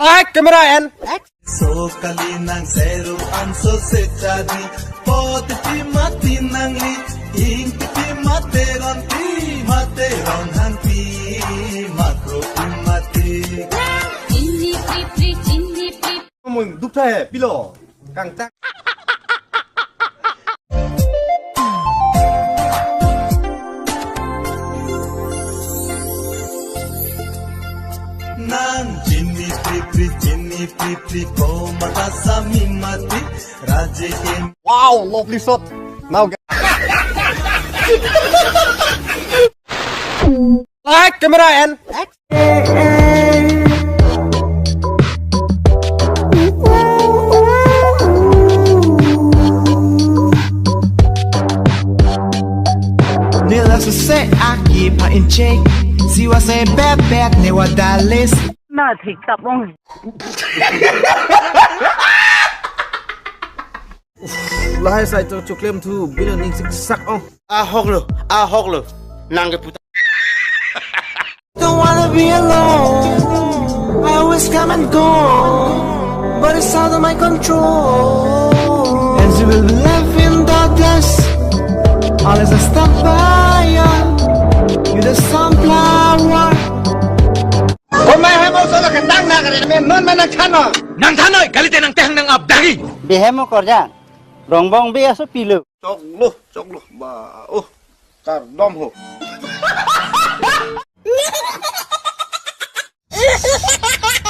Camera and So kalinang zero anso setadi pot ti mati nangli ing ti materon hanti makro mati mình đúc thế pilo càng tắc nang jinni pri ko mata sami mati raje ke wow lovely shot now camera and Needless to say, I keep her in check. She was a bad never that list. Nó thiệt tập không? lahai sai cho choklem thu bilon ning sik sak ong a hok lo nang ke puta Don't wanna be alone. I always come and go, but it's out of my control. And she will be left in darkness, unless I stop by you. You're the sunflower. ko mai ha mo so la kan dang na ka me non man nang than oi kalite nang teh nang abdagi Bihemo korja. Rongbong be aso pilu. chok lo ba oh kar dom ho Ha ha ha ha!